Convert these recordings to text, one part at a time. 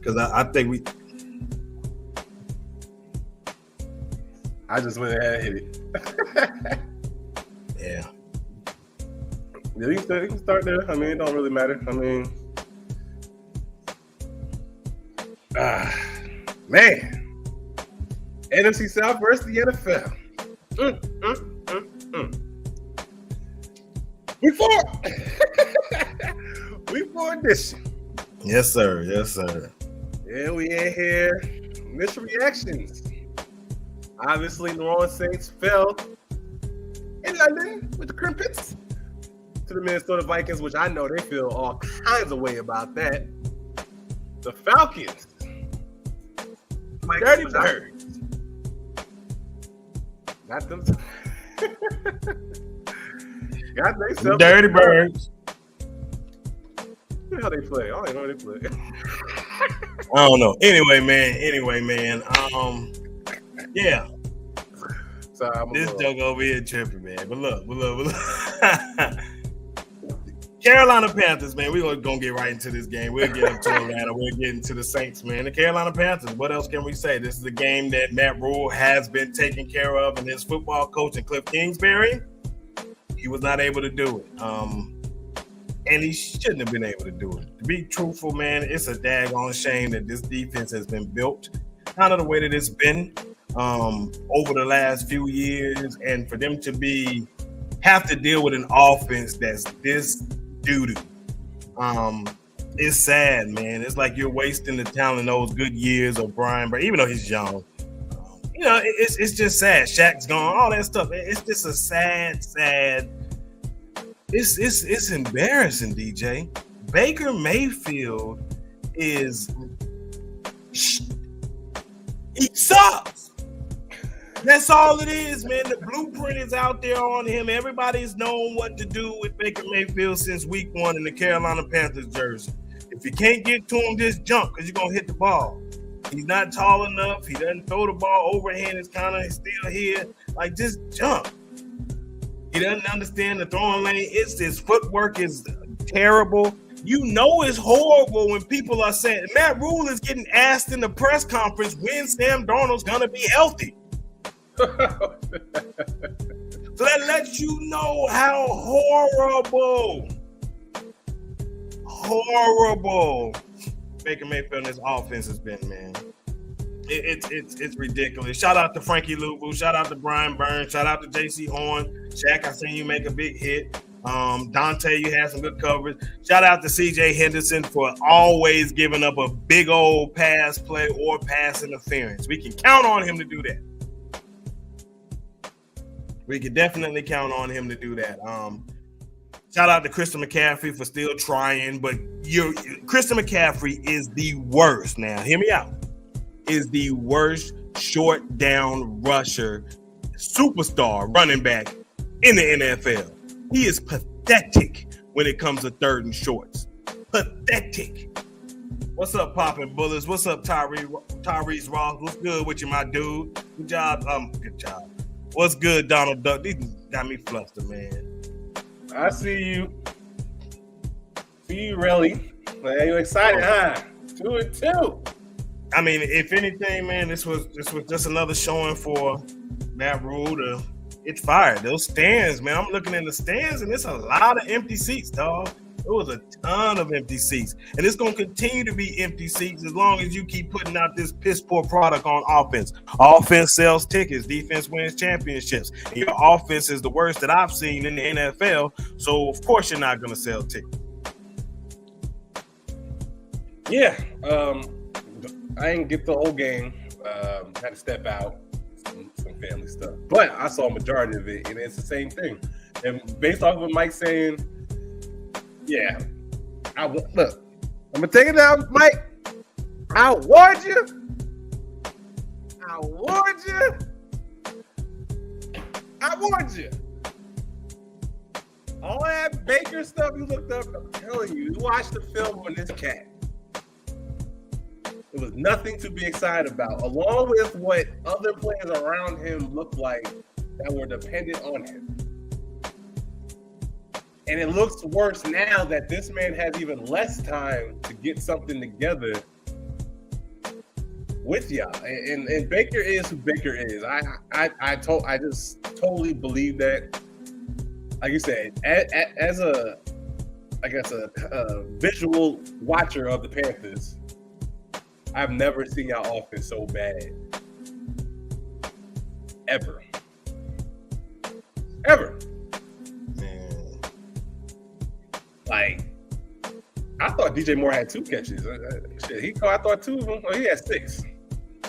because I think I just went ahead and hit it. Yeah. Yeah, you can start there. I mean, it don't really matter. I mean, man, NFC South versus the NFL. Week 4. Week 4 edition. Yes, sir. Yes, sir. Yeah, we in here. Initial reactions. Obviously, New Orleans Saints fell in London with the Crimpets to the Minnesota Vikings, which I know they feel all kinds of way about that. The Falcons, Dirty Birds, got them. Got themselves Dirty Birds. How they play? I don't even know how they play. I don't know. Anyway, man. Yeah. Sorry, This joke over here tripping, man. But look. Carolina Panthers, man. We're gonna get right into this game. We'll get into Atlanta. We'll get into the Saints, man. The Carolina Panthers. What else can we say? This is a game that Matt Rule has been taking care of, and his football coach and Cliff Kingsbury, he was not able to do it. And he shouldn't have been able to do it. To be truthful, man, it's a daggone shame that this defense has been built kind of the way that it's been over the last few years, and for them to have to deal with an offense that's this doo-doo. It's sad, man. It's like you're wasting the talent those good years of Brian, but even though he's young, it's just sad. Shaq's gone, all that stuff. It's just a sad. It's embarrassing, DJ. Baker Mayfield he sucks. That's all it is, man. The blueprint is out there on him. Everybody's known what to do with Baker Mayfield since week 1 in the Carolina Panthers jersey. If you can't get to him, just jump because you're going to hit the ball. He's not tall enough. He doesn't throw the ball overhand. It's kind of still here. Like, just jump. He doesn't understand the throwing lane. His footwork is terrible. You know it's horrible when people are saying, Matt Rule is getting asked in the press conference when Sam Darnold's going to be healthy. So that lets you know how horrible Baker Mayfield and his offense has been, man. It's ridiculous. Shout out to Frankie Luvu. Shout out to Brian Burns. Shout out to J.C. Horn. Shaq, I seen you make a big hit. Dante, you had some good coverage. Shout out to C.J. Henderson for always giving up a big old pass play or pass interference. We can count on him to do that. We can definitely count on him to do that. Shout out to Christian McCaffrey for still trying, but Christian McCaffrey is the worst. Now, hear me out. Is the worst short down rusher, superstar running back in the NFL. He is pathetic when it comes to 3rd and shorts. Pathetic. What's up, Poppin' Bullets? What's up, Tyrese Ross? What's good with you, my dude? Good job. Good job. What's good, Donald Duck? These got me flustered, man. I see you. See you, really. Are you excited, huh? 2-2. I mean, if anything, man, this was just another showing for Matt Rule to get fired. Those stands, man, I'm looking in the stands, and it's a lot of empty seats, dog. There was a ton of empty seats. And it's going to continue to be empty seats as long as you keep putting out this piss-poor product on offense. Offense sells tickets. Defense wins championships. And your offense is the worst that I've seen in the NFL. So, of course, you're not going to sell tickets. Yeah. I didn't get the whole game. Had to step out. Some family stuff. But I saw a majority of it, and it's the same thing. And based off of what Mike's saying, yeah. Look, I'm going to take it down, Mike. I warned you. All that Baker stuff you looked up, I'm telling you watched the film on this cat. There was nothing to be excited about, along with what other players around him looked like that were dependent on him. And it looks worse now that this man has even less time to get something together with y'all, and Baker is who Baker is. I just totally believe that. Like you said, as a visual watcher of the Panthers, I've never seen y'all offense so bad. Ever. Man. Like, I thought DJ Moore had 2 catches. I thought 2 of them. Oh, he had 6.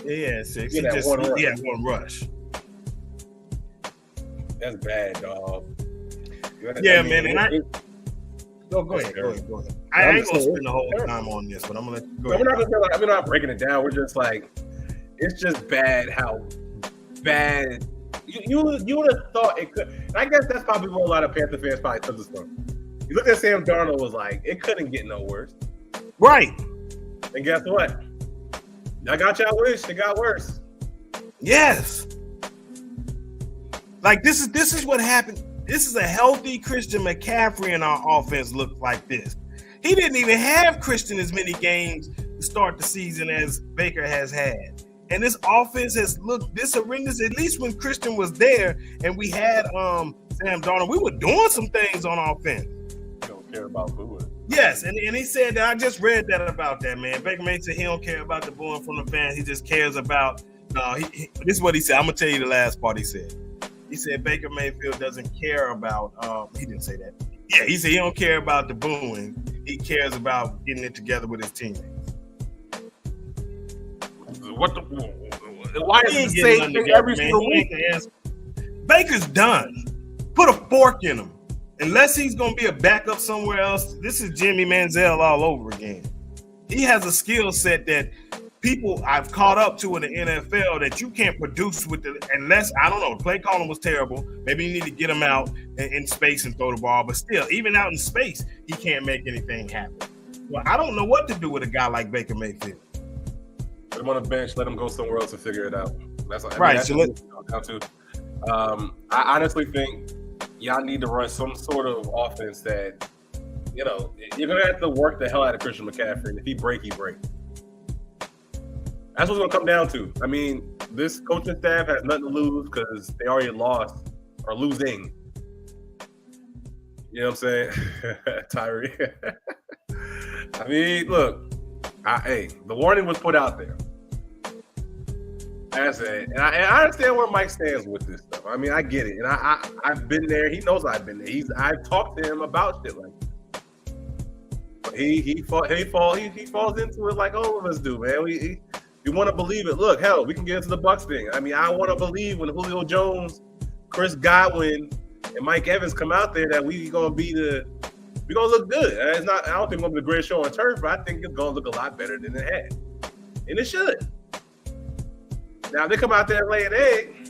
Yeah, he had 6. He had one rush. That's bad, dog. Yeah, man. And go ahead. I ain't gonna spend the whole time on this, but I'm gonna let you go ahead. We're not breaking it down. We're just like, it's just bad how bad you would have thought it could. And I guess that's probably what a lot of Panther fans probably took this from. You look at Sam Darnold, was like, it couldn't get no worse. Right. And guess what? I got y'all wish. It got worse. Yes. Like this is what happened. This is a healthy Christian McCaffrey in our offense looked like this. He didn't even have Christian as many games to start the season as Baker has had. And this offense has looked this horrendous, at least when Christian was there and we had Sam Darnold. We were doing some things on offense. You don't care about booing. Yes, and he said that. I just read that about that, man. Baker Mayfield said he don't care about the booing from the fans. He just cares about this is what he said. I'm going to tell you the last part he said. He said Baker Mayfield doesn't care about he didn't say that. Yeah, he said he don't care about the booing. He cares about getting it together with his teammates. Why is he saying every single week? Baker's done. Put a fork in him. Unless he's going to be a backup somewhere else, this is Jimmy Manziel all over again. He has a skill set that people I've caught up to in the NFL that you can't produce with unless, I don't know, the play calling was terrible. Maybe you need to get him out in space and throw the ball. But still, even out in space, he can't make anything happen. Well, I don't know what to do with a guy like Baker Mayfield. Put him on the bench, let him go somewhere else and figure it out. That's right. That's what it comes down to. I honestly think y'all need to run some sort of offense that, you're going to have to work the hell out of Christian McCaffrey. And if he break, he break. That's what's going to come down to. I mean, this coaching staff has nothing to lose because they already lost or losing. You know what I'm saying? Tyree. I mean, look, the warning was put out there. That's it. And I understand where Mike stands with this stuff. I mean, I get it. And I've been there. He knows I've been there. I've talked to him about shit like that. But he falls into it like all of us do, man. We want to believe it. Look, hell, we can get into the Bucs thing. I mean, I want to believe when Julio Jones, Chris Godwin, and Mike Evans come out there that we're gonna look good. It's not. I don't think it's gonna be the greatest show on turf, but I think it's gonna look a lot better than it had, and it should. Now, if they come out there and lay an egg,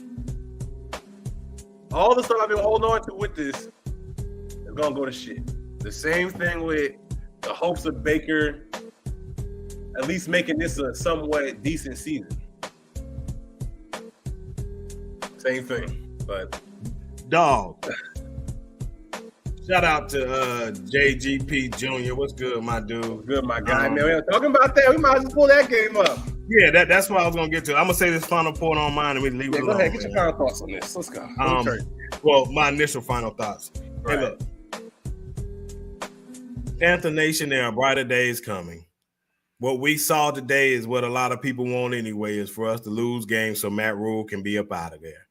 all the stuff I've been holding on to with this is gonna go to shit. The same thing with the hopes of Baker at least making this a somewhat decent season. Same thing, but dog. Shout out to JGP Jr. What's good, my dude? Good, my guy, man. We were talking about that. We might as well pull that game up. Yeah, that's what I was gonna get to. I'm gonna say this final point on mine, and we leave it alone. Go ahead, get your final thoughts on this. Let's go. Well, my initial final thoughts. Right. Hey, look, Panther Nation, there are brighter days coming. What we saw today is what a lot of people want anyway, is for us to lose games so Matt Rule can be up out of there.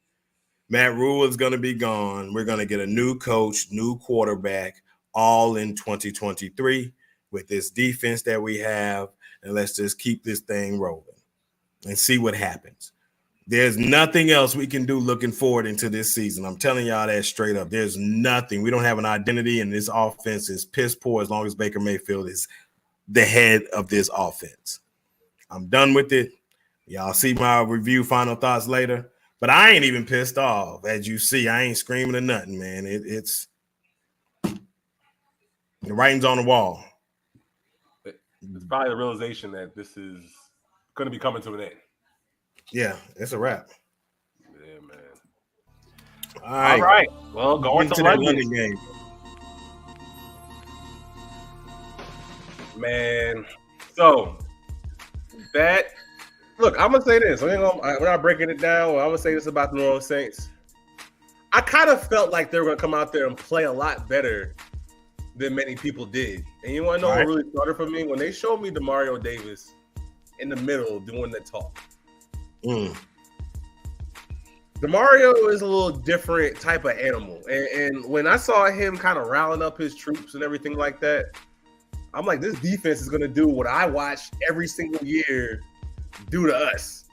Matt Rule is going to be gone. We're going to get a new coach, new quarterback, all in 2023 with this defense that we have, and let's just keep this thing rolling and see what happens. There's nothing else we can do looking forward into this season. I'm telling y'all that straight up. There's nothing. We don't have an identity, and this offense is piss poor as long as Baker Mayfield is the head of this offense. I'm done with it. Y'all see my review, final thoughts later. But I ain't even pissed off. As you see, I ain't screaming or nothing, man. It's the writing's on the wall. It's probably the realization that this is going to be coming to an end. Yeah, it's a wrap. Yeah, man. All right. Well, going to London game. Man. So, that Look, I'm gonna say this. We're not breaking it down. I'm gonna say this about the New Orleans Saints. I kind of felt like they were gonna come out there and play a lot better than many people did. And you want to know what really started for me? When they showed me DeMario Davis in the middle doing the talk. DeMario is a little different type of animal. And when I saw him kind of riling up his troops and everything like that, I'm like, this defense is going to do what I watch every single year do to us,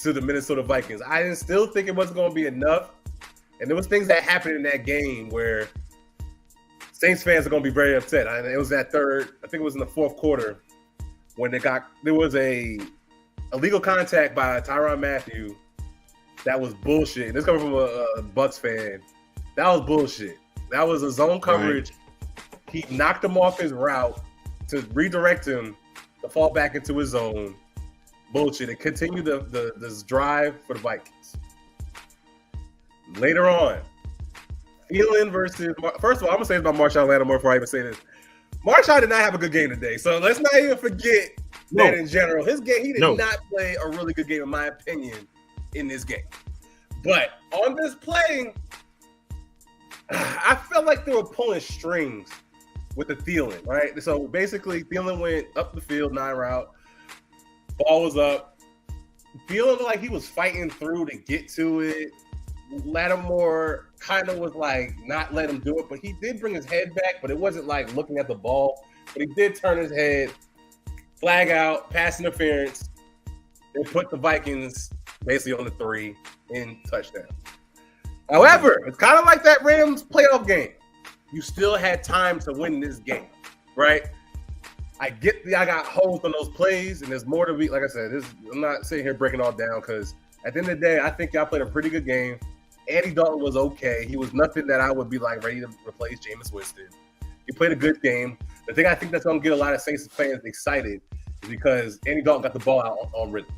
to the Minnesota Vikings. I didn't still think it wasn't going to be enough. And there was things that happened in that game where Saints fans are going to be very upset. It was that third, I think it was in the fourth quarter, when there was a illegal contact by Tyrann Mathieu. That was bullshit. This coming from a Bucs fan. That was bullshit. That was a zone coverage. He knocked him off his route to redirect him to fall back into his zone. Bullshit. It continued this drive for the Vikings. Later on, Thielen versus – first of all, I'm going to say this about Marshawn Lattimore before I even say this. Marshawn did not have a good game today. So let's not even forget that in general. His game, he did not play a really good game, in my opinion, in this game. But on this play, I felt like they were pulling strings with the Thielen, right? So basically, Thielen went up the field, 9 route. Ball was up. Thielen looked like he was fighting through to get to it. Lattimore kind of was like not let him do it, but he did bring his head back, but it wasn't like looking at the ball. But he did turn his head, flag out, pass interference, and put the Vikings basically on the 3 in touchdown. However, it's kind of like that Rams playoff game. You still had time to win this game, right? I got holes on those plays, and there's more to be. Like I said, I'm not sitting here breaking all down because at the end of the day, I think y'all played a pretty good game. Andy Dalton was okay. He was nothing that I would be like ready to replace Jameis Winston. He played a good game. The thing I think that's going to get a lot of Saints fans excited is because Andy Dalton got the ball out on rhythm.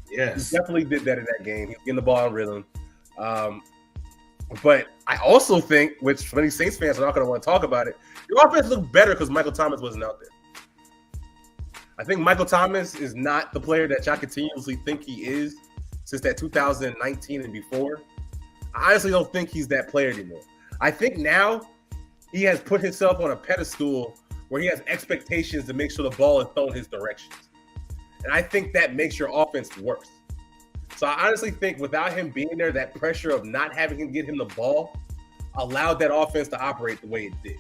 Yes. He definitely did that in that game. He was getting the ball on rhythm. But I also think, which many Saints fans are not going to want to talk about it, your offense looked better because Michael Thomas wasn't out there. I think Michael Thomas is not the player that y'all continuously think he is since that 2019 and before. I honestly don't think he's that player anymore. I think now he has put himself on a pedestal where he has expectations to make sure the ball is thrown his directions. And I think that makes your offense worse. So I honestly think without him being there, that pressure of not having him get him the ball allowed that offense to operate the way it did.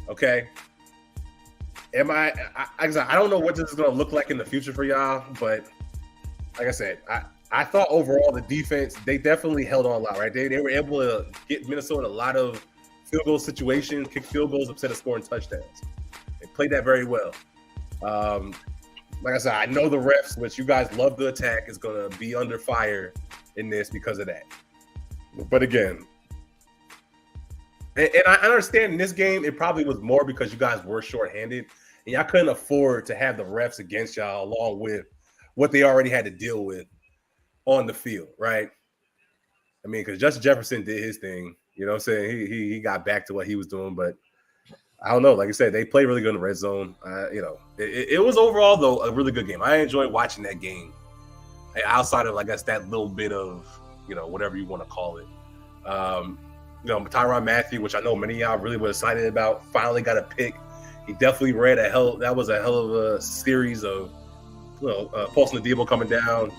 Okay? I don't know what this is going to look like in the future for y'all, but like I said, I thought overall the defense, they definitely held on a lot, right? They were able to get Minnesota a lot of field goal situations, kick field goals instead of scoring touchdowns. They played that very well. Like I said, I know the refs, which you guys love to attack, is going to be under fire in this because of that. But again, and I understand in this game, it probably was more because you guys were shorthanded and y'all couldn't afford to have the refs against y'all along with what they already had to deal with on the field, right? I mean, because Justin Jefferson did his thing. You know what I'm saying? He got back to what he was doing, but I don't know. Like I said, they played really good in the red zone. It was overall, though, a really good game. I enjoyed watching that game outside of, I guess, that little bit of, whatever you want to call it. Tyrann Mathieu, which I know many of y'all really were excited about, finally got a pick. He definitely ran that was a hell of a series of, Paulson Adebo coming down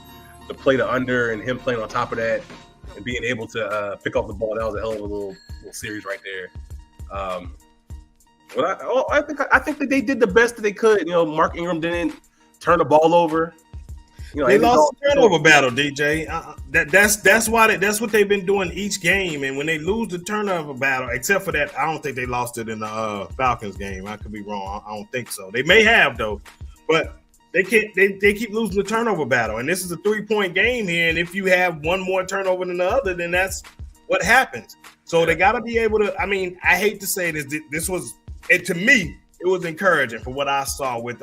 to play the under and him playing on top of that and being able to pick up the ball. That was a hell of a little series right there. But I think that they did the best that they could. Mark Ingram didn't turn the ball over. They lost the turnover battle, DJ. That's why that's what they've been doing each game. And when they lose the turnover battle, except for that, I don't think they lost it in the Falcons game. I could be wrong. I don't think so. They may have though, but they can't. They keep losing the turnover battle. And this is a 3-point game here. And if you have one more turnover than the other, then that's what happens. So they got to be able to. I mean, I hate to say this. This was to me. It was encouraging for what I saw with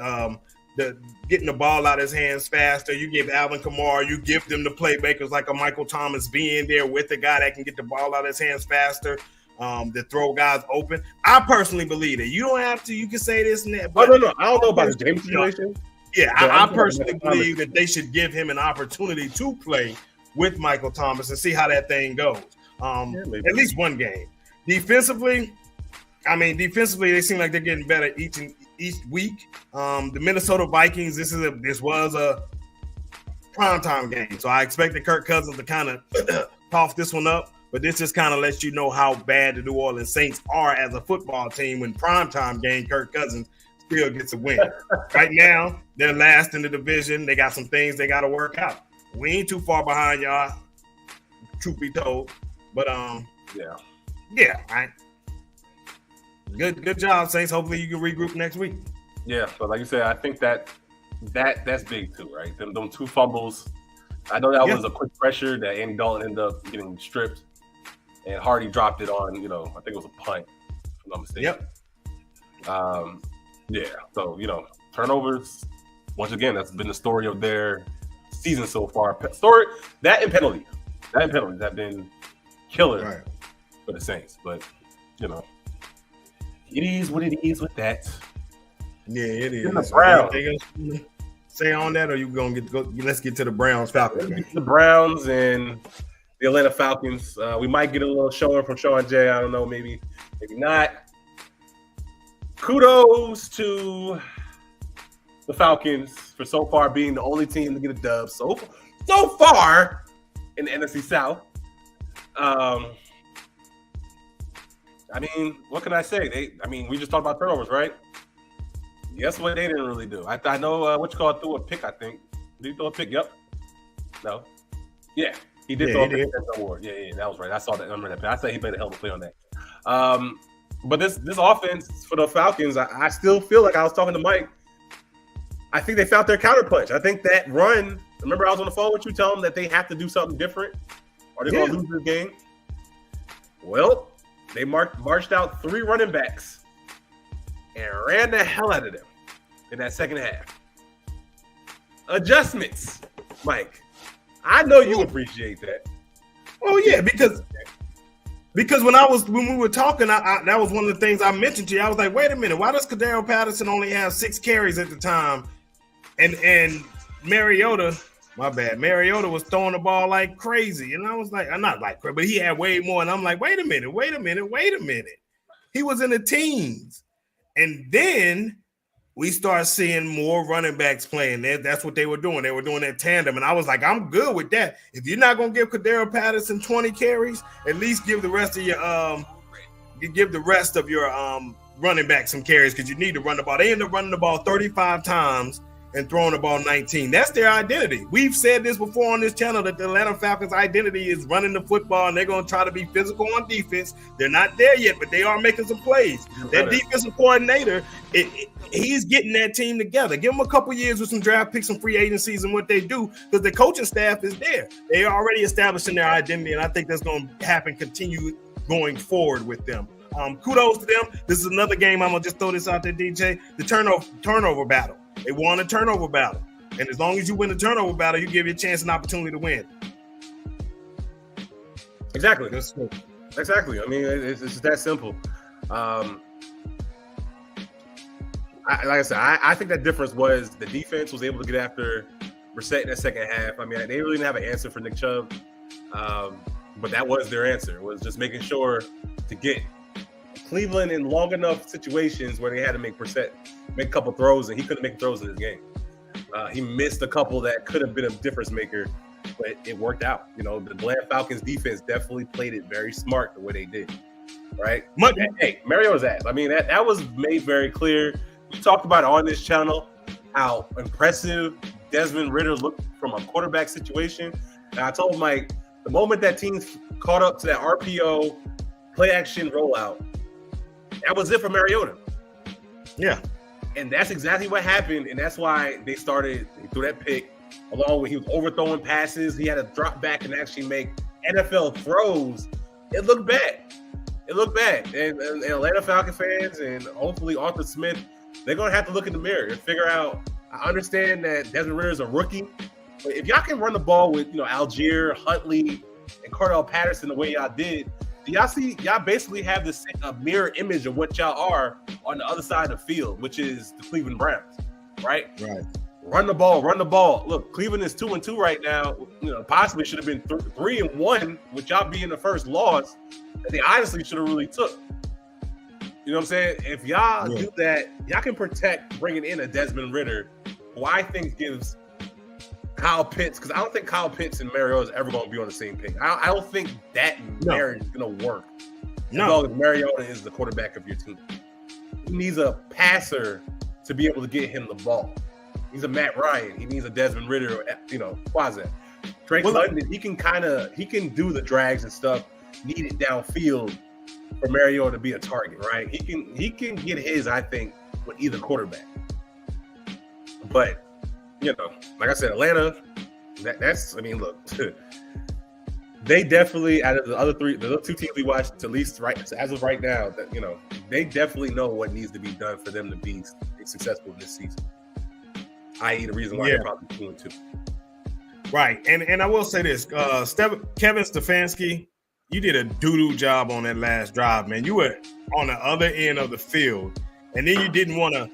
getting the ball out of his hands faster. You give Alvin Kamara, you give them the playmakers like a Michael Thomas being there with the guy that can get the ball out of his hands faster, to throw guys open. I personally believe that you don't have to. You can say this and that. But no. I don't know about the James situation. Yeah, I personally believe that they should give him an opportunity to play with Michael Thomas and see how that thing goes. At least one game. Defensively, they seem like they're getting better each week. The Minnesota Vikings, this was a primetime game, so I expected Kirk Cousins to kind of cough this one up. But this just kind of lets you know how bad the New Orleans Saints are as a football team when primetime game Kirk Cousins still gets a win. Right now, they're last in the division. They got some things they got to work out. We ain't too far behind y'all, truth be told. But yeah, right. Good job, Saints. Hopefully you can regroup next week. Yeah, but like you said, I think that's big too, right? Them two fumbles. I know that was a quick pressure that Andy Dalton ended up getting stripped, and Hardy dropped it on. I think it was a punt, if I'm not mistaken. Yep. Yeah. So turnovers. Once again, that's been the story of their season so far. That and penalties have been killer for the Saints. But it is what it is with that. Yeah, it is. In the Browns. Say on that, or you gonna let's get to the Browns Falcons. The Browns and the Atlanta Falcons. We might get a little showing from Sean J. I don't know, maybe not. Kudos to the Falcons for so far being the only team to get a dub so far in the NFC South. What can I say? We just talked about turnovers, right? Guess what they didn't really do? I know threw a pick, I think. Did he throw a pick? Yep. No. Yeah, he did throw a pick. Yeah, that was right. I saw that. I remember that pick. I said he made a hell of a play on that. But this offense for the Falcons, I still feel like I was talking to Mike. I think they found their counterpunch. I think that run, remember I was on the phone with you telling them that they have to do something different or they're going to lose this game? Well, they marched out 3 running backs and ran the hell out of them in that second half. Adjustments, Mike. I know you appreciate that. Oh, yeah, because when we were talking, that was one of the things I mentioned to you. I was like, wait a minute, why does Cordarrelle Patterson only have 6 carries at the time? And Mariota was throwing the ball like crazy. And I was like, not like crazy, but he had way more. And I'm like, wait a minute. He was in the teens. And then we start seeing more running backs playing. That's what they were doing. They were doing that tandem. And I was like, I'm good with that. If you're not going to give Cordarrelle Patterson 20 carries, at least give the rest of your running back some carries because you need to run the ball. They end up running the ball 35 times and throwing the ball 19. That's their identity. We've said this before on this channel that the Atlanta Falcons' identity is running the football, and they're going to try to be physical on defense. They're not there yet, but they are making some plays. That defensive coordinator, he's getting that team together. Give them a couple years with some draft picks, some free agencies, and what they do, because the coaching staff is there. They are already establishing their identity, and I think that's going to continue going forward with them. Kudos to them. This is another game. I'm going to just throw this out there, DJ. The turnover battle. They won a turnover battle. And as long as you win the turnover battle, you give your chance an opportunity to win. Exactly. Exactly. It's just that simple. Like I said, I think that difference was the defense was able to get after Brissett in that second half. They really didn't have an answer for Nick Chubb. But that was their answer. It was just making sure to get Cleveland in long enough situations where they had to make Brissett make a couple throws, and he couldn't make throws in this game. He missed a couple that could have been a difference maker, but it worked out. The Atlanta Falcons defense definitely played it very smart the way they did, right? Hey, Mariota's ass. That was made very clear. We talked about it on this channel how impressive Desmond Ridder looked from a quarterback situation. And I told Mike, the moment that teams caught up to that RPO play action rollout, that was it for Mariota. Yeah. And that's exactly what happened. And that's why they threw that pick along with he was overthrowing passes. He had to drop back and actually make NFL throws. It looked bad. And Atlanta Falcons fans and hopefully Arthur Smith, they're going to have to look in the mirror and figure out, I understand that Desmond Ridder is a rookie, but if y'all can run the ball with, Algier, Huntley, and Cordarrelle Patterson the way y'all did, y'all basically have this mirror image of what y'all are on the other side of the field, which is the Cleveland Browns, right? Right. Run the ball. Look, Cleveland is 2-2 right now. Possibly should have been 3-1 with y'all being the first loss. And they honestly should have really took. You know what I'm saying? If y'all do that, y'all can protect bringing in a Desmond Ridder, who I think gives Kyle Pitts, because I don't think Kyle Pitts and Mariota is ever going to be on the same page. I don't think that marriage is going to work. No. As long as Mariota is the quarterback of your team. He needs a passer to be able to get him the ball. He's a Matt Ryan. He needs a Desmond Ridder. Why is that? Drake London, he can do the drags and stuff needed downfield for Mariota to be a target, right? He can get his, I think, with either quarterback. But, like I said, Atlanta, look, they definitely, out of the other two teams we watched, at least as of right now, that they definitely know what needs to be done for them to be successful this season. I.e., the reason why they're probably 2-2. Right, and I will say this, Kevin Stefanski, you did a doo-doo job on that last drive, man. You were on the other end of the field, and then you didn't want to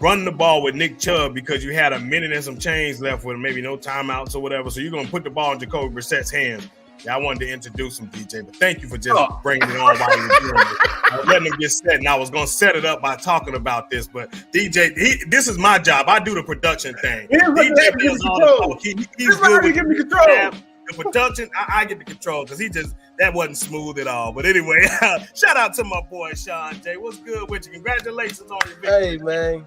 run the ball with Nick Chubb because you had a minute and some change left with maybe no timeouts or whatever. So you're going to put the ball in Jacoby Brissett's hands. Yeah, I wanted to introduce him, DJ, but thank you for just bringing it on while you were doing it. I was letting him get set, and I was going to set it up by talking about this, but DJ, this is my job. I do the production thing. DJ does all the talk. He's good with the control. The production, I get the control because that wasn't smooth at all. But anyway, shout out to my boy Sean J. What's good with you? Congratulations on your victory. Hey, man.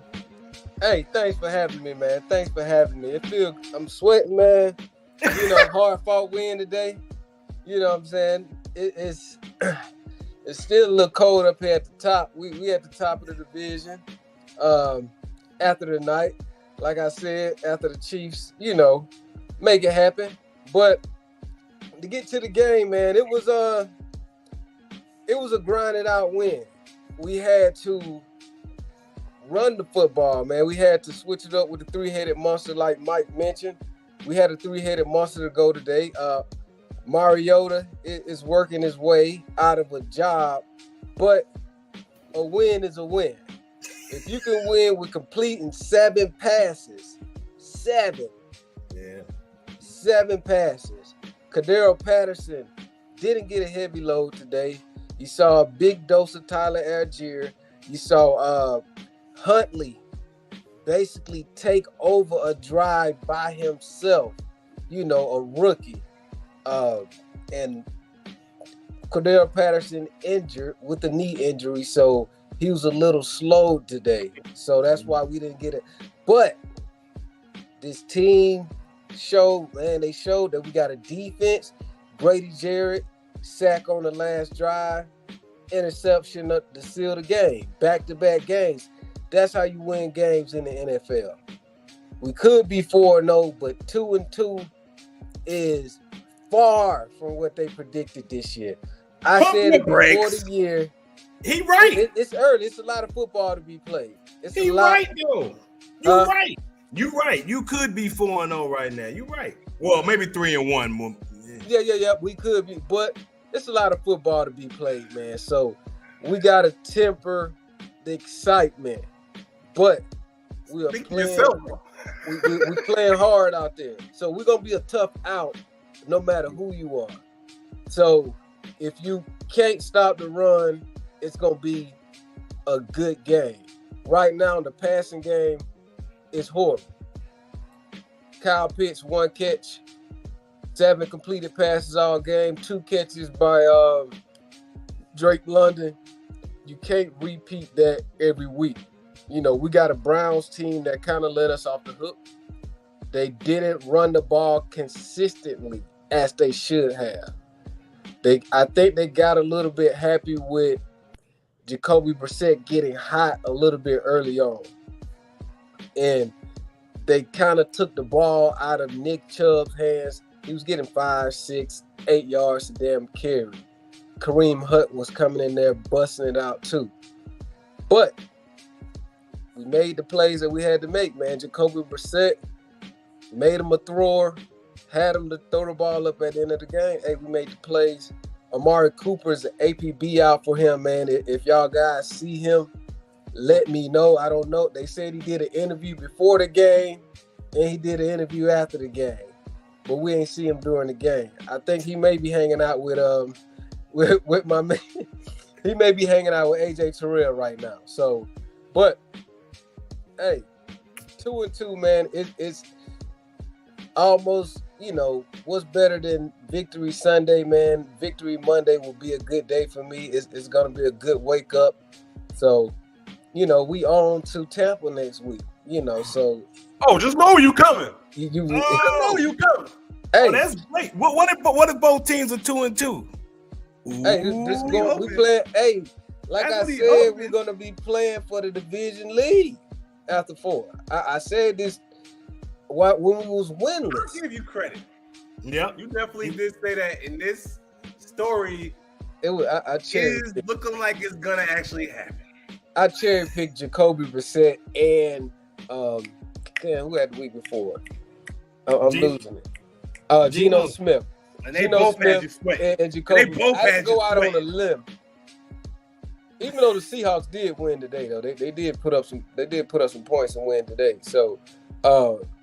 Hey, thanks for having me, man. Thanks for having me. I'm sweating, man. Hard fought win today. You know what I'm saying? It's still a little cold up here at the top. We at the top of the division. After the night, like I said, after the Chiefs, make it happen. But to get to the game, man, it was a grinded out win. We had to run the football, man. We had to switch it up with the three-headed monster, like Mike mentioned. We had a three-headed monster to go today. Mariota is working his way out of a job, but a win is a win. If you can win with completing 7 passes, 7 passes. Cordero Patterson didn't get a heavy load today. You saw a big dose of Tyler Algier. You saw Huntley basically take over a drive by himself, a rookie. And Cordero Patterson injured with a knee injury, so he was a little slow today. So that's why we didn't get it. But this team showed that we got a defense. Brady Jarrett, sack on the last drive, interception to seal the game, back-to-back games. That's how you win games in the NFL. We could be 4-0, but 2-2 is far from what they predicted this year. I said it before the year. He right. It's early. It's a lot of football to be played. He right, though. You're right. You're right. You could be 4-0 right now. You're right. Well, maybe 3-1. Yeah. We could be, but it's a lot of football to be played, man. So we got to temper the excitement. But we are playing. We're playing hard out there. So we're gonna be a tough out, no matter who you are. So if you can't stop the run, it's gonna be a good game. Right now, the passing game is horrible. Kyle Pitts, 1 catch, 7 completed passes all game, 2 catches by Drake London. You can't repeat that every week. We got a Browns team that kind of let us off the hook. They didn't run the ball consistently as they should have. I think they got a little bit happy with Jacoby Brissett getting hot a little bit early on. And they kind of took the ball out of Nick Chubb's hands. He was getting 5, 6, 8 yards to damn carry. Kareem Hunt was coming in there busting it out too. But we made the plays that we had to make, man. Jacoby Brissett made him a thrower, had him to throw the ball up at the end of the game. Hey, we made the plays. Amari Cooper's an APB out for him, man. If y'all guys see him, let me know. I don't know. They said he did an interview before the game. and he did an interview after the game, but we ain't see him during the game. I think he may be hanging out with my man. He may be hanging out with AJ Terrell right now. So, but hey, 2-2, man. It's almost, what's better than Victory Sunday, man? Victory Monday will be a good day for me. It's gonna be a good wake up. So, we on to Tampa next week. So. Oh, just know you coming. You know you coming. Hey, that's great. What if both teams are 2-2? Hey, we playing. Hey, like I said, we're gonna be playing for the division lead after 4. I said this when we was winless. I'll give you credit. Yeah, you definitely did say that in this story. It was. I is looking like it's gonna actually happen. I cherry picked Jacoby Brissett and who had the week before? I'm losing it. Geno Smith. And they both had you sweat. And Jacoby. They both I had go you out sweat. on a limb. Even though the Seahawks did win today, though, they did put up some points and win today. So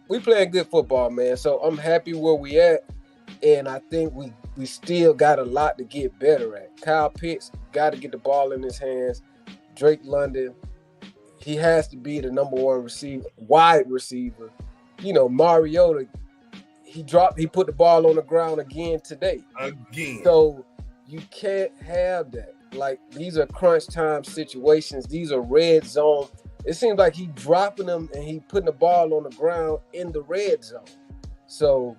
we playing good football, man. So I'm happy where we at, and I think we still got a lot to get better at. Kyle Pitts got to get the ball in his hands. Drake London, he has to be the number 1 wide receiver. Mariota, he put the ball on the ground again today. Again. So you can't have that. Like, these are crunch time situations. These are red zone. It seems like he dropping them and he putting the ball on the ground in the red zone. So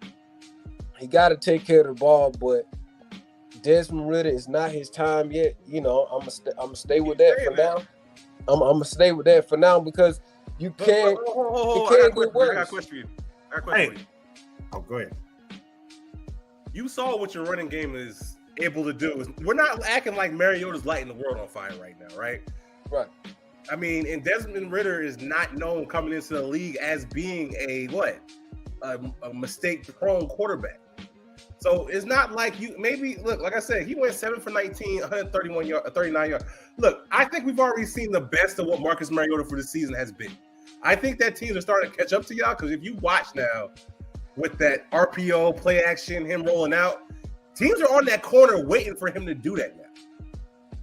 he got to take care of the ball, but Desmond Ridder is not his time yet. I'm gonna stay with that for now. I'm gonna stay with that for now because you can't. It can't get worse. I got a question for you. Oh, go ahead. You saw what your running game is able to do. We're not acting like Mariota's lighting the world on fire right now, right? Right. I mean, and Desmond Ridder is not known coming into the league as being a mistake-prone quarterback. So it's not like like I said, he went 7 for 19, 131 yards, 39 yards. Look, I think we've already seen the best of what Marcus Mariota for the season has been. I think that teams are starting to catch up to y'all because if you watch now with that RPO play action, him rolling out, teams are on that corner waiting for him to do that now.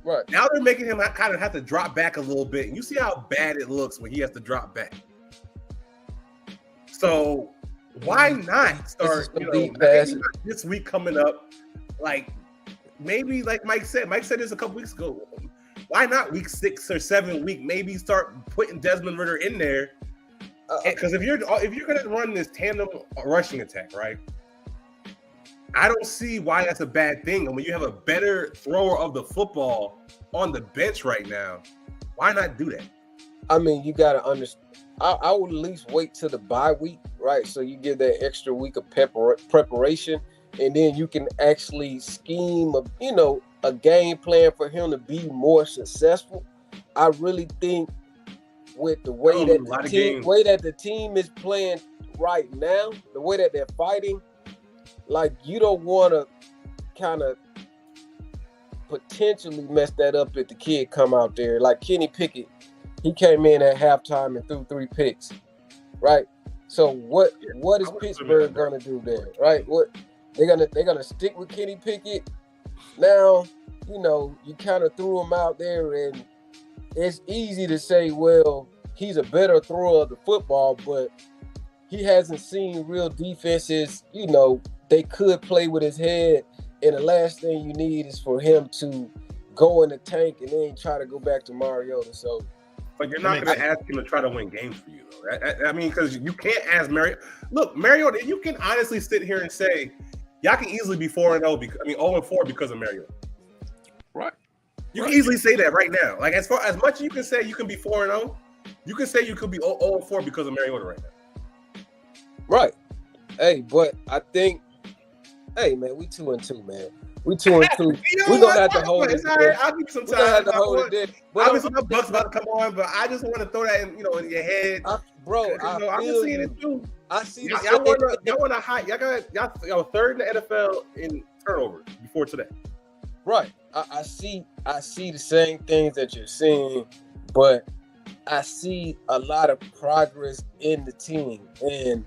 Right. Now they're making him kind of have to drop back a little bit. And you see how bad it looks when he has to drop back. So why not start, this week coming up, maybe like Mike said this a couple weeks ago. Why not week 6 or 7 maybe start putting Desmond Ridder in there? Because if you're going to run this tandem rushing attack, right? I don't see why that's a bad thing. And when you have a better thrower of the football on the bench right now, why not do that? I mean, you got to understand. I would at least wait till the bye week, right? So you give that extra week of preparation, and then you can actually scheme a game plan for him to be more successful. I really think with the way that the team is playing right now, the way that they're fighting, like, you don't want to kind of potentially mess that up if the kid come out there. Like Kenny Pickett, he came in at halftime and threw 3 picks, right? So what is Pittsburgh gonna do there, right? What they're gonna stick with Kenny Pickett now? You kind of threw him out there, and it's easy to say, well, he's a better thrower of the football, but he hasn't seen real defenses. They could play with his head, and the last thing you need is for him to go in the tank and then try to go back to Mariota. So, but you're not going to ask him to try to win games for you, though. I mean, because you can't ask Mariota. Look, Mariota, you can honestly sit here and say, y'all can easily be 4-0, 0-4 because of Mariota. Right. You can easily say that right now. Like, as much as you can say you can be 4-0, you can say you could be 0-4 because of Mariota right now. Right. Hey, but I think, man, we 2-2, man. We 2-2. We're gonna have to hold it. Right. I'll give you some time. We're gonna have to hold it there. Obviously, my Bucks about to come on, but I just want to throw that in your head, bro. I'm just seeing it too. I see. Y'all want to high. Y'all third in the NFL in turnovers before today. Right. I see the same things that you're seeing, but I see a lot of progress in the team, and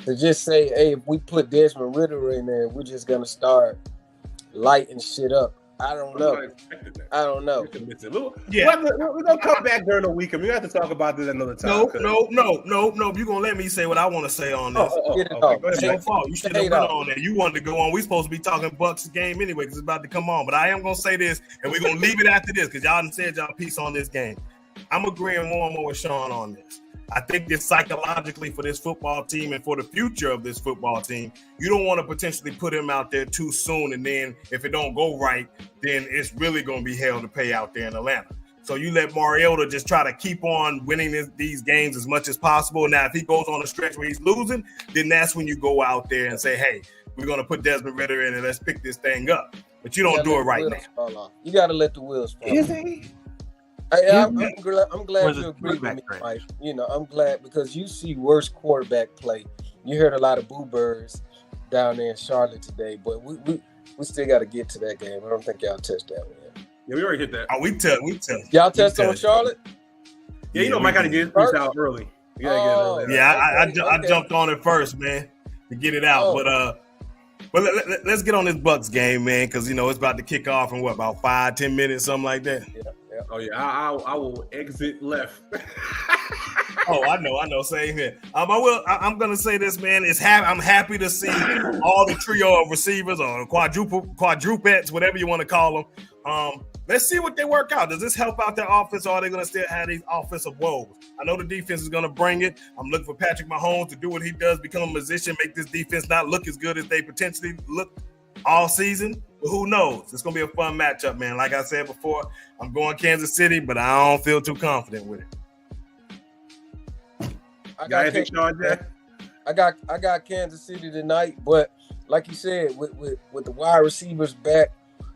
to just say, hey, if we put Desmond Ridder in there, we're just gonna start lighting shit up. I don't know. I don't know. Yeah, we're gonna come back during the week, and we have to talk about this another time. No. You're gonna let me say what I want to say on this. It's your fault. You should have been on there. You wanted to go on. We supposed to be talking Bucks game anyway because it's about to come on. But I am gonna say this, and we're gonna leave it after this because y'all done said y'all piece on this game. I'm agreeing more and more with Sean on this. I think this psychologically for this football team and for the future of this football team, you don't want to potentially put him out there too soon. And then if it don't go right, then it's really going to be hell to pay out there in Atlanta. So you let Mariota just try to keep on winning these games as much as possible. Now, if he goes on a stretch where he's losing, then that's when you go out there and say, hey, we're going to put Desmond Ridder in and let's pick this thing up. But you don't do it right now. You got to let the wheels fall. Is he? I'm glad you agree with me, Mike. You know, I'm glad because you see worse quarterback play. You heard a lot of boo birds down there in Charlotte today, but we still got to get to that game. I don't think y'all touched that one yet. Yeah, we already hit that. Oh, we touched. Y'all touched on Charlotte? Yeah, you know, Mike got to get his piece out early. I jumped on it first, man, to get it out. But let's get on this Bucks game, man, because you know it's about to kick off in about 5-10 minutes, something like that. Yeah. Oh yeah, I will exit left. Oh, I know. Same here. I'm gonna say this, man. I'm happy to see all the trio of receivers or quadrupeds, whatever you want to call them. Let's see what they work out. Does this help out their offense, or are they gonna still have these offensive woes? I know the defense is gonna bring it. I'm looking for Patrick Mahomes to do what he does, become a musician, make this defense not look as good as they potentially look all season. But who knows? It's going to be a fun matchup, man. Like I said before, I'm going Kansas City, but I don't feel too confident with it. I got Kansas City tonight, but like you said, with the wide receivers back,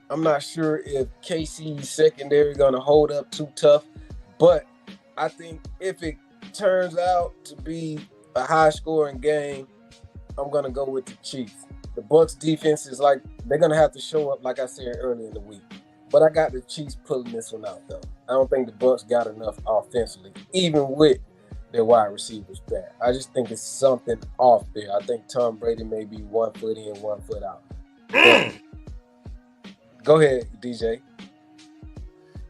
I'm not sure if KC's secondary going to hold up too tough. But I think if it turns out to be a high-scoring game, I'm going to go with the Chiefs. The Bucks defense is like they're gonna have to show up, like I said earlier in the week. But I got the Chiefs pulling this one out, though. I don't think the Bucks got enough offensively, even with their wide receivers back. I just think it's something off there. I think Tom Brady may be 1 foot in, 1 foot out. Go ahead, DJ.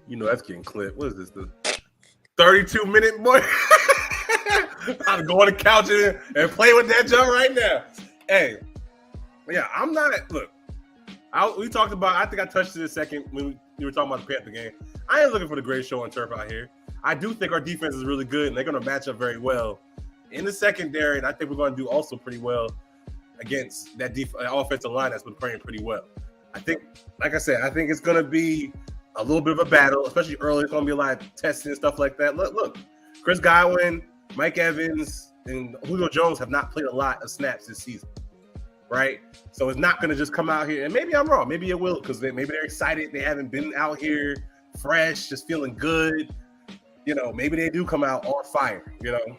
You know that's getting clipped. What is this? The 32-minute boy? I'm going to couch it and play with that jump right now. Hey. Yeah, I'm not. Look, we talked about. I think I touched it a second when we were talking about the Panther game. I ain't looking for the greatest show on turf out here. I do think our defense is really good, and they're going to match up very well in the secondary. And I think we're going to do also pretty well against that offensive line that's been playing pretty well. I think, like I said, I think it's going to be a little bit of a battle, especially early. It's going to be a lot of testing and stuff like that. Look, Chris Godwin, Mike Evans, and Julio Jones have not played a lot of snaps this season. Right, so it's not going to just come out here, and maybe I'm wrong. Maybe it will because maybe they're excited. They haven't been out here fresh, just feeling good. You know, maybe they do come out on fire. You know,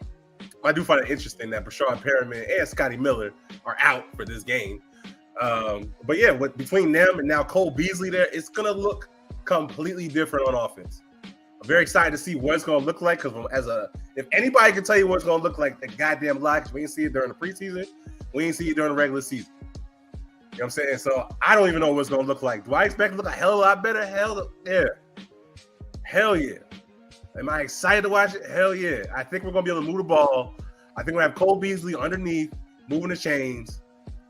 I do find it interesting that Brashard Perriman and Scotty Miller are out for this game. But yeah, between them and now Cole Beasley there, it's going to look completely different on offense. I'm very excited to see what it's going to look like because if anybody can tell you what it's going to look like, the goddamn lie, because we didn't see it during the preseason. We ain't see it during the regular season. You know what I'm saying? So I don't even know what it's going to look like. Do I expect it to look a hell of a lot better? Hell yeah. Am I excited to watch it? Hell yeah. I think we're going to be able to move the ball. I think we're going to have Cole Beasley underneath, moving the chains.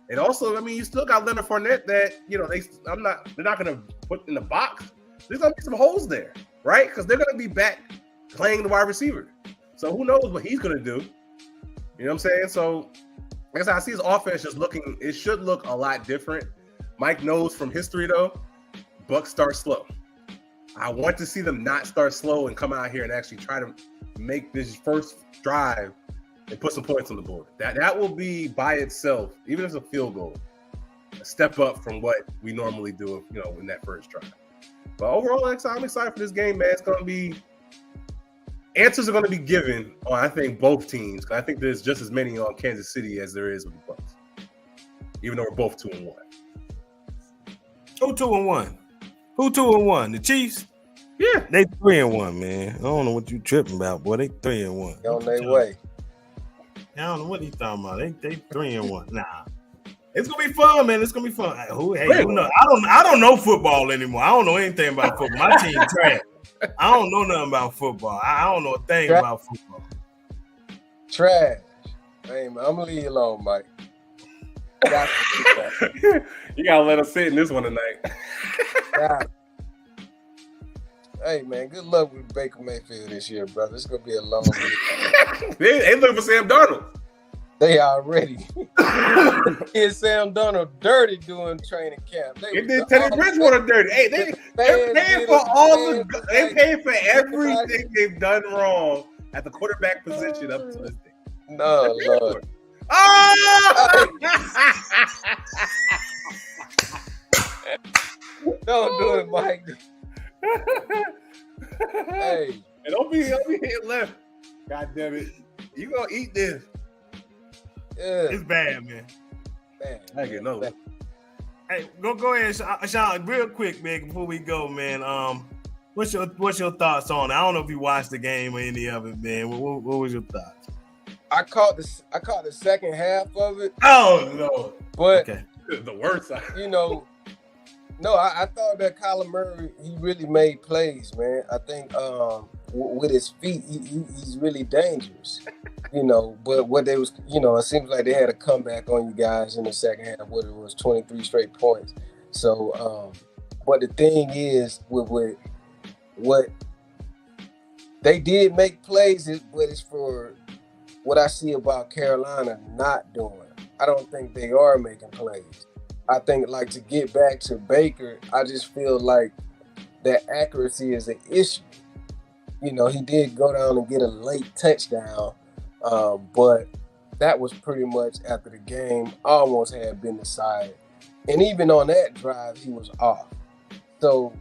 And also, I mean, you still got Leonard Fournette that, you know, they're not going to put in the box. There's going to be some holes there, right? Because they're going to be back playing the wide receiver. So who knows what he's going to do? You know what I'm saying? So, like I said, I see his offense just looking, it should look a lot different. Mike knows from history, though, Bucks start slow. I want to see them not start slow and come out here and actually try to make this first drive and put some points on the board. That will be by itself, even if it's a field goal, a step up from what we normally do, you know, in that first drive. But overall, I'm excited for this game, man. It's going to be answers are going to be given on, I think, both teams. I think there's just as many on Kansas City as there is with the Bucks, even though we're both 2-1. Who 2-1? Who 2-1? The Chiefs? Yeah, they 3-1, man. I don't know what you tripping about, boy. They 3-1. On their way. I don't know what he's talking about. They 3-1. Nah. It's gonna be fun, man. It's gonna be fun. Who knows? I don't know football anymore. I don't know anything about football. My team trash. I don't know nothing about football. I don't know a thing about football. Trash. Hey, man, I'm gonna leave you alone, Mike. You gotta let us sit in this one tonight. Hey, man, good luck with Baker Mayfield this year, brother. It's gonna be a long week. They looking for Sam Darnold. They already getting Sam Darnold dirty doing training camp. They did Teddy Bridgewater dirty. Hey, they're paying for they pay for everything they've done wrong at the quarterback position up to this day. No, Lord. Oh! Don't do it, Mike. Hey. And don't be hitting left. God damn it. You gonna eat this. Yeah. It's bad, man. I get no. Hey, go ahead, Sean, real quick, man, before we go, man. What's your thoughts on it? I don't know if you watched the game or any of it, man. What was your thoughts? I caught the second half of it. Oh no. But the worst side. I thought that Kyler Murray, he really made plays, man. I think with his feet, he's really dangerous. But what they was, it seems like they had a comeback on you guys in the second half, where it was 23 straight points. So, but the thing is, with what they did make plays, but it's for what I see about Carolina not doing. I don't think they are making plays. I think, like, to get back to Baker, I just feel like that accuracy is an issue. He did go down and get a late touchdown, but that was pretty much after the game almost had been decided. And even on that drive, he was off. So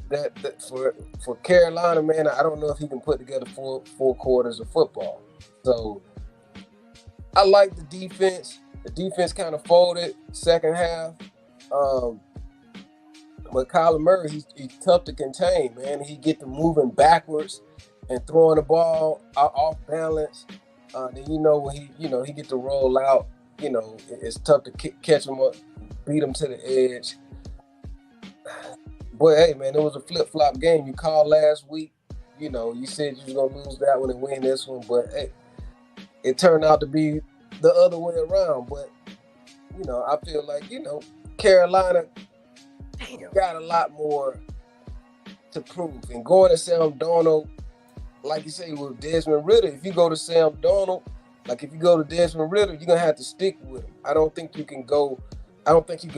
that for Carolina, man, I don't know if he can put together four quarters of football. So I like the defense. The defense kind of folded second half. But Kyler Murray, he's tough to contain, man. He get to moving backwards and throwing the ball off balance. Then when he get to roll out, it's tough to catch him up, beat him to the edge. But hey, man, it was a flip-flop game. You called last week. You said you was gonna lose that one and win this one, but hey, it turned out to be the other way around. But I feel like Carolina got a lot more to prove. And going to Sam Darnold, like you say, with Desmond Ridder, if you go to Sam Darnold, like if you go to Desmond Ridder, you're gonna have to stick with him. I don't think you can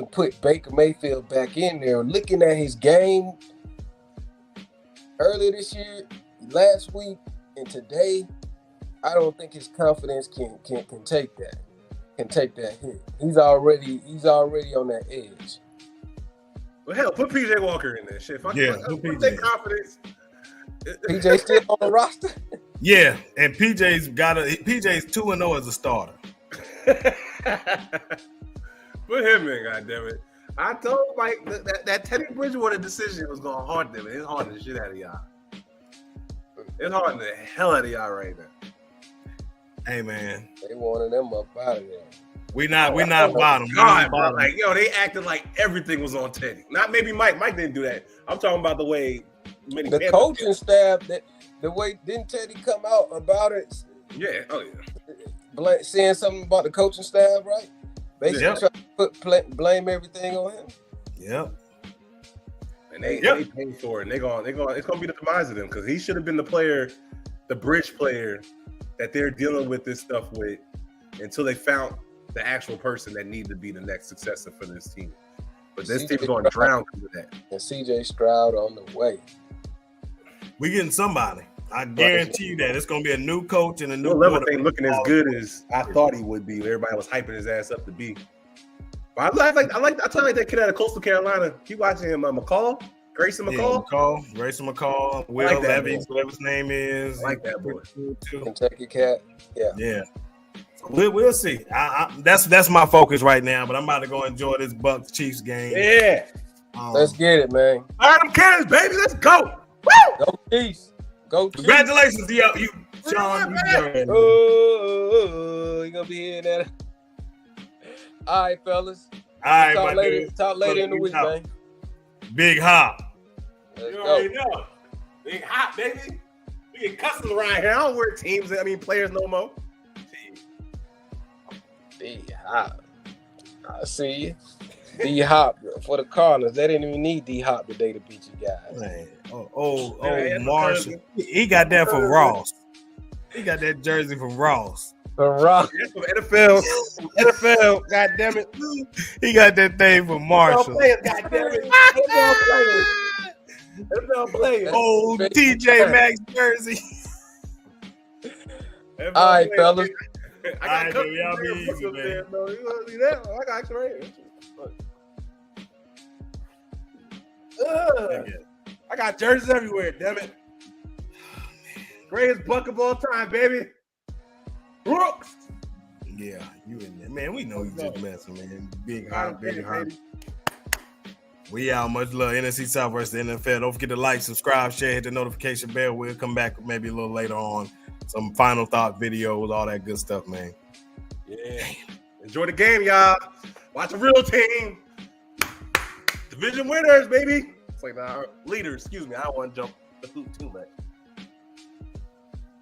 put Baker Mayfield back in there. Looking at his game earlier this year, last week, and today, I don't think his confidence can take that. Can take that hit. He's already on that edge. Well, hell, put PJ Walker in there. Shit, put that confidence. PJ still on the roster? Yeah, and PJ's 2-0 as a starter. Put him in, goddammit. I told Mike that Teddy Bridgewater decision was going to haunt them. It's haunting the shit out of y'all. It's haunting the hell out of y'all right now. Hey, man. They wanted them up out of there. We not bottom. God, bro. Like, they acted like everything was on Teddy. Not maybe Mike. Mike didn't do that. I'm talking about the way the coaching staff, the way didn't Teddy come out about it? Yeah. Oh, yeah. Saying something about the coaching staff, right? Basically try to blame everything on him. Yep. And they paid for it. And it's gonna be the demise of them, because he should have been the player, the bridge player that they're dealing with this stuff with until they found the actual person that needed to be the next successor for this team. But this team's going to drown with that. And CJ Stroud on the way. We getting somebody. I guarantee you that it's going to be a new coach and a new. Levis ain't looking as good as I thought he would be. Everybody was hyping his ass up to be. But I tell you that kid out of Coastal Carolina. Keep watching him. Grayson McCall. Grayson McCall. Will Levis, whatever his name is. I like that boy. Kentucky cat. Yeah. We'll see. That's my focus right now. But I'm about to go enjoy this Bucs Chiefs game. Yeah. Let's get it, man. All right, them cannons, baby. Let's go. Woo! Go Chiefs. Go Chiefs. Congratulations, Sean, you gonna be hearing that? All right, fellas. All right, Talk later in the week, man. Big hop. Let's You go. already know. Big hot, baby. We get cussing around here. I don't wear players no more. D-Hop. I see you. D-Hop for the Cardinals. They didn't even need D-Hop today to beat you guys. Man. Man, Marshall. He got that from Ross. He got that jersey from Ross. For Rock. That's from NFL. NFL. God damn it. He got that thing from Marshall. God damn it. NFL players. Oh, TJ Maxx jersey. All right, fellas. I got All right, baby, y'all be easy, man. You want to see that? I got you right here. I got jerseys everywhere, damn it. Greatest buck of all time, baby. Brooks. Yeah, you in there. Man, we know you just messing, man. Big hop. We out. Much love. NFC South versus the NFL. Don't forget to like, subscribe, share, hit the notification bell. We'll come back maybe a little later on. Some final thought videos, all that good stuff, man. Yeah. Enjoy the game, y'all. Watch a real team. Division winners, baby. It's like leaders, excuse me. I don't want to jump the hoop too much.